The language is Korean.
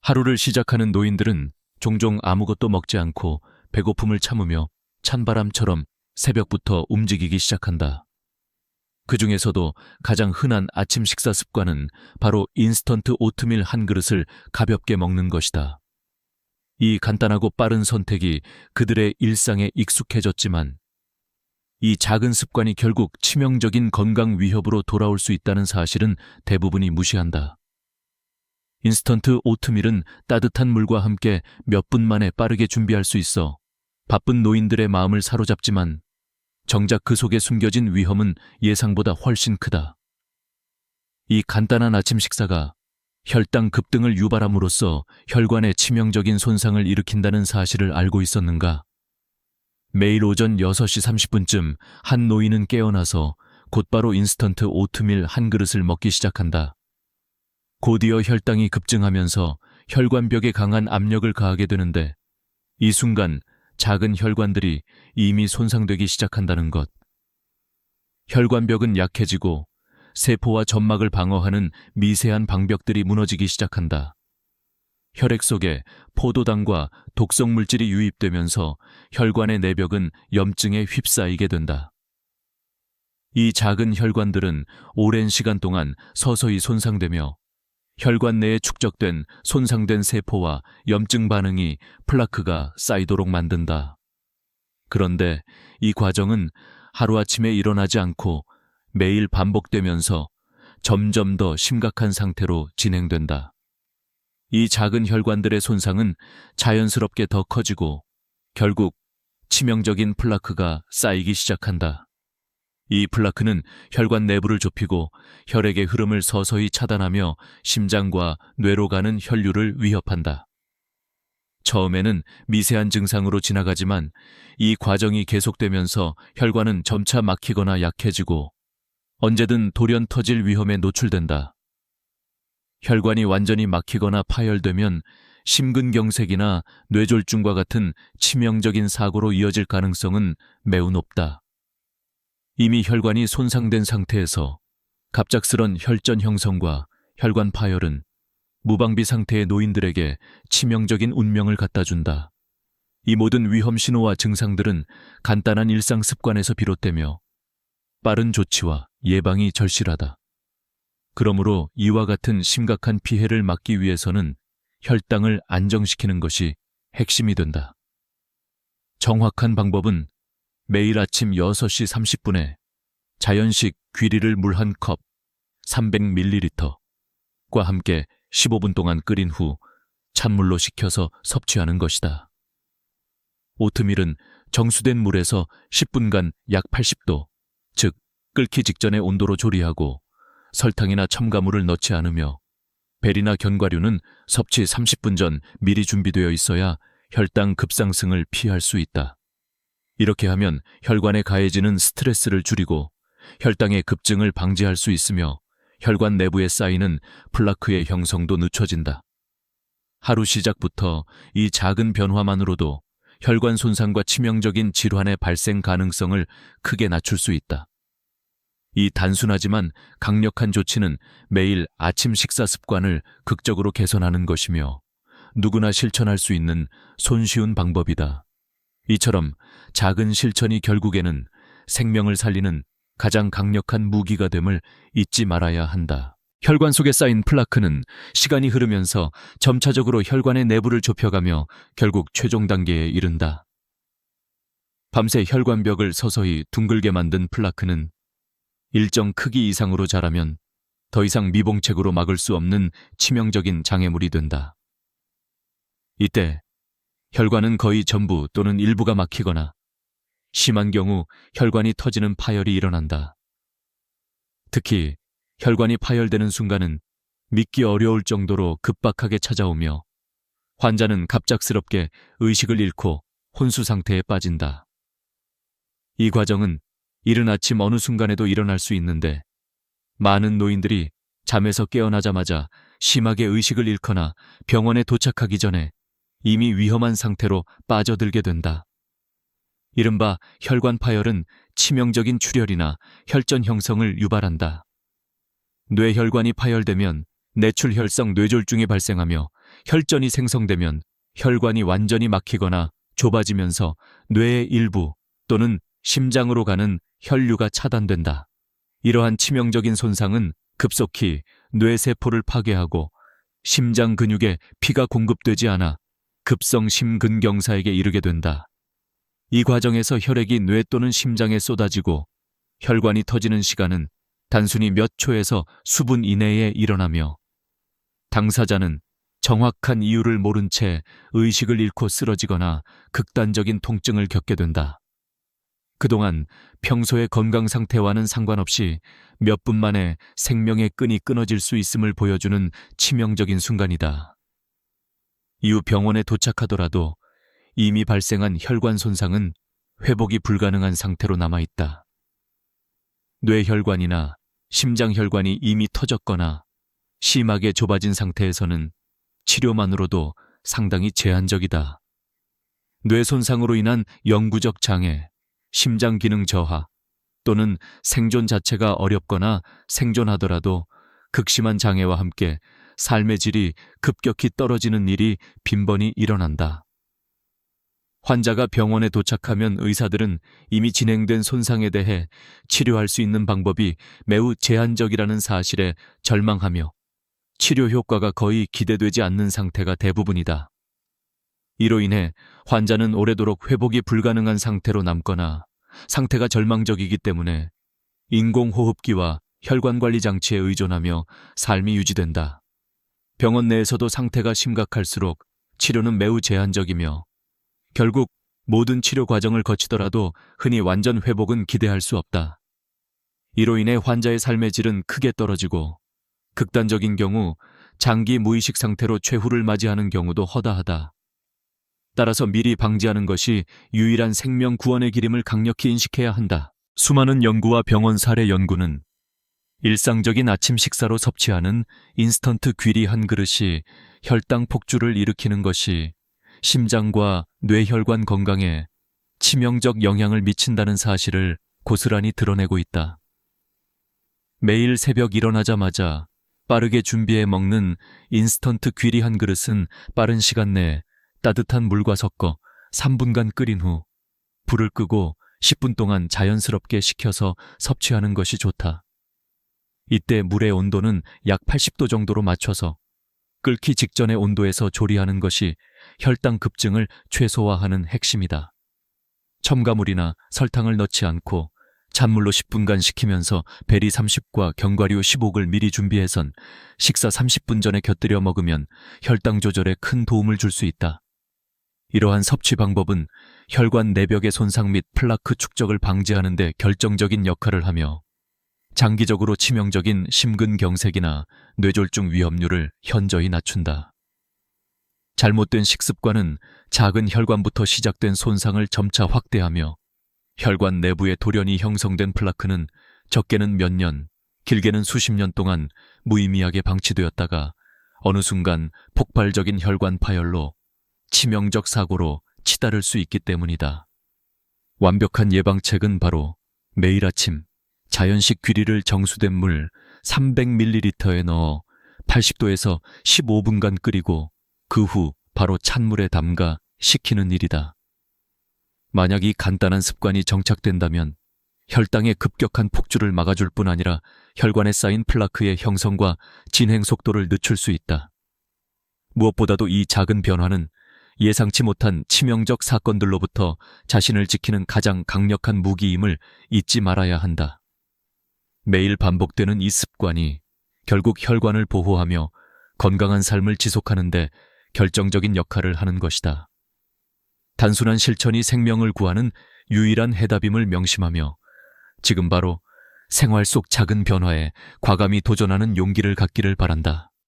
하루를 시작하는 노인들은 종종 아무것도 먹지 않고 배고픔을 참으며 찬바람처럼 새벽부터 움직이기 시작한다. 그 중에서도 가장 흔한 아침 식사 습관은 바로 인스턴트 오트밀 한 그릇을 가볍게 먹는 것이다. 이 간단하고 빠른 선택이 그들의 일상에 익숙해졌지만 이 작은 습관이 결국 치명적인 건강 위협으로 돌아올 수 있다는 사실은 대부분이 무시한다. 인스턴트 오트밀은 따뜻한 물과 함께 몇 분 만에 빠르게 준비할 수 있어 바쁜 노인들의 마음을 사로잡지만 정작 그 속에 숨겨진 위험은 예상보다 훨씬 크다. 이 간단한 아침 식사가 혈당 급등을 유발함으로써 혈관에 치명적인 손상을 일으킨다는 사실을 알고 있었는가? 매일 오전 6시 30분쯤 한 노인은 깨어나서 곧바로 인스턴트 오트밀 한 그릇을 먹기 시작한다. 곧이어 혈당이 급증하면서 혈관벽에 강한 압력을 가하게 되는데 이 순간 작은 혈관들이 이미 손상되기 시작한다는 것. 혈관벽은 약해지고 세포와 점막을 방어하는 미세한 방벽들이 무너지기 시작한다. 혈액 속에 포도당과 독성 물질이 유입되면서 혈관의 내벽은 염증에 휩싸이게 된다. 이 작은 혈관들은 오랜 시간 동안 서서히 손상되며 혈관 내에 축적된 손상된 세포와 염증 반응이 플라크가 쌓이도록 만든다. 그런데 이 과정은 하루아침에 일어나지 않고 매일 반복되면서 점점 더 심각한 상태로 진행된다. 이 작은 혈관들의 손상은 자연스럽게 더 커지고 결국 치명적인 플라크가 쌓이기 시작한다. 이 플라크는 혈관 내부를 좁히고 혈액의 흐름을 서서히 차단하며 심장과 뇌로 가는 혈류를 위협한다. 처음에는 미세한 증상으로 지나가지만 이 과정이 계속되면서 혈관은 점차 막히거나 약해지고 언제든 돌연 터질 위험에 노출된다. 혈관이 완전히 막히거나 파열되면 심근경색이나 뇌졸중과 같은 치명적인 사고로 이어질 가능성은 매우 높다. 이미 혈관이 손상된 상태에서 갑작스런 혈전 형성과 혈관 파열은 무방비 상태의 노인들에게 치명적인 운명을 갖다준다. 이 모든 위험 신호와 증상들은 간단한 일상 습관에서 비롯되며 빠른 조치와 예방이 절실하다. 그러므로 이와 같은 심각한 피해를 막기 위해서는 혈당을 안정시키는 것이 핵심이 된다. 정확한 방법은 매일 아침 6시 30분에 자연식 귀리를 물 한 컵 300ml과 함께 15분 동안 끓인 후 찬물로 식혀서 섭취하는 것이다. 오트밀은 정수된 물에서 10분간 약 80도, 즉 끓기 직전의 온도로 조리하고 설탕이나 첨가물을 넣지 않으며 벨이나 견과류는 섭취 30분 전 미리 준비되어 있어야 혈당 급상승을 피할 수 있다. 이렇게 하면 혈관에 가해지는 스트레스를 줄이고 혈당의 급증을 방지할 수 있으며 혈관 내부에 쌓이는 플라크의 형성도 늦춰진다. 하루 시작부터 이 작은 변화만으로도 혈관 손상과 치명적인 질환의 발생 가능성을 크게 낮출 수 있다. 이 단순하지만 강력한 조치는 매일 아침 식사 습관을 극적으로 개선하는 것이며 누구나 실천할 수 있는 손쉬운 방법이다. 이처럼 작은 실천이 결국에는 생명을 살리는 가장 강력한 무기가 됨을 잊지 말아야 한다. 혈관 속에 쌓인 플라크는 시간이 흐르면서 점차적으로 혈관의 내부를 좁혀가며 결국 최종 단계에 이른다. 밤새 혈관벽을 서서히 둥글게 만든 플라크는 일정 크기 이상으로 자라면 더 이상 미봉책으로 막을 수 없는 치명적인 장애물이 된다. 이때 혈관은 거의 전부 또는 일부가 막히거나 심한 경우 혈관이 터지는 파열이 일어난다. 특히 혈관이 파열되는 순간은 믿기 어려울 정도로 급박하게 찾아오며 환자는 갑작스럽게 의식을 잃고 혼수 상태에 빠진다. 이 과정은 이른 아침 어느 순간에도 일어날 수 있는데 많은 노인들이 잠에서 깨어나자마자 심하게 의식을 잃거나 병원에 도착하기 전에 이미 위험한 상태로 빠져들게 된다. 이른바 혈관 파열은 치명적인 출혈이나 혈전 형성을 유발한다. 뇌혈관이 파열되면 내출혈성 뇌졸중이 발생하며 혈전이 생성되면 혈관이 완전히 막히거나 좁아지면서 뇌의 일부 또는 심장으로 가는 혈류가 차단된다. 이러한 치명적인 손상은 급속히 뇌세포를 파괴하고 심장 근육에 피가 공급되지 않아 급성 심근경사에게 이르게 된다. 이 과정에서 혈액이 뇌 또는 심장에 쏟아지고 혈관이 터지는 시간은 단순히 몇 초에서 수분 이내에 일어나며 당사자는 정확한 이유를 모른 채 의식을 잃고 쓰러지거나 극단적인 통증을 겪게 된다. 그동안 평소의 건강 상태와는 상관없이 몇 분 만에 생명의 끈이 끊어질 수 있음을 보여주는 치명적인 순간이다. 이후 병원에 도착하더라도 이미 발생한 혈관 손상은 회복이 불가능한 상태로 남아있다. 뇌혈관이나 심장혈관이 이미 터졌거나 심하게 좁아진 상태에서는 치료만으로도 상당히 제한적이다. 뇌 손상으로 인한 영구적 장애, 심장 기능 저하 또는 생존 자체가 어렵거나 생존하더라도 극심한 장애와 함께 삶의 질이 급격히 떨어지는 일이 빈번히 일어난다. 환자가 병원에 도착하면 의사들은 이미 진행된 손상에 대해 치료할 수 있는 방법이 매우 제한적이라는 사실에 절망하며 치료 효과가 거의 기대되지 않는 상태가 대부분이다. 이로 인해 환자는 오래도록 회복이 불가능한 상태로 남거나 상태가 절망적이기 때문에 인공호흡기와 혈관관리 장치에 의존하며 삶이 유지된다. 병원 내에서도 상태가 심각할수록 치료는 매우 제한적이며 결국 모든 치료 과정을 거치더라도 흔히 완전 회복은 기대할 수 없다. 이로 인해 환자의 삶의 질은 크게 떨어지고 극단적인 경우 장기 무의식 상태로 최후를 맞이하는 경우도 허다하다. 따라서 미리 방지하는 것이 유일한 생명 구원의 길임을 강력히 인식해야 한다. 수많은 연구와 병원 사례 연구는 일상적인 아침 식사로 섭취하는 인스턴트 귀리 한 그릇이 혈당 폭주를 일으키는 것이 심장과 뇌혈관 건강에 치명적 영향을 미친다는 사실을 고스란히 드러내고 있다. 매일 새벽 일어나자마자 빠르게 준비해 먹는 인스턴트 귀리 한 그릇은 빠른 시간 내에 따뜻한 물과 섞어 3분간 끓인 후 불을 끄고 10분 동안 자연스럽게 식혀서 섭취하는 것이 좋다. 이때 물의 온도는 약 80도 정도로 맞춰서 끓기 직전의 온도에서 조리하는 것이 혈당 급증을 최소화하는 핵심이다. 첨가물이나 설탕을 넣지 않고 찬물로 10분간 식히면서 베리 30과 견과류 15을 미리 준비해선 식사 30분 전에 곁들여 먹으면 혈당 조절에 큰 도움을 줄 수 있다. 이러한 섭취 방법은 혈관 내벽의 손상 및 플라크 축적을 방지하는 데 결정적인 역할을 하며 장기적으로 치명적인 심근경색이나 뇌졸중 위험률을 현저히 낮춘다. 잘못된 식습관은 작은 혈관부터 시작된 손상을 점차 확대하며 혈관 내부에 돌연히 형성된 플라크는 적게는 몇 년, 길게는 수십 년 동안 무의미하게 방치되었다가 어느 순간 폭발적인 혈관 파열로 치명적 사고로 치달을 수 있기 때문이다. 완벽한 예방책은 바로 매일 아침 자연식 귀리를 정수된 물 300ml에 넣어 80도에서 15분간 끓이고 그 후 바로 찬물에 담가 식히는 일이다. 만약 이 간단한 습관이 정착된다면 혈당의 급격한 폭주를 막아줄 뿐 아니라 혈관에 쌓인 플라크의 형성과 진행 속도를 늦출 수 있다. 무엇보다도 이 작은 변화는 예상치 못한 치명적 사건들로부터 자신을 지키는 가장 강력한 무기임을 잊지 말아야 한다. 매일 반복되는 이 습관이 결국 혈관을 보호하며 건강한 삶을 지속하는 데 결정적인 역할을 하는 것이다. 단순한 실천이 생명을 구하는 유일한 해답임을 명심하며 지금 바로 생활 속 작은 변화에 과감히 도전하는 용기를 갖기를 바란다.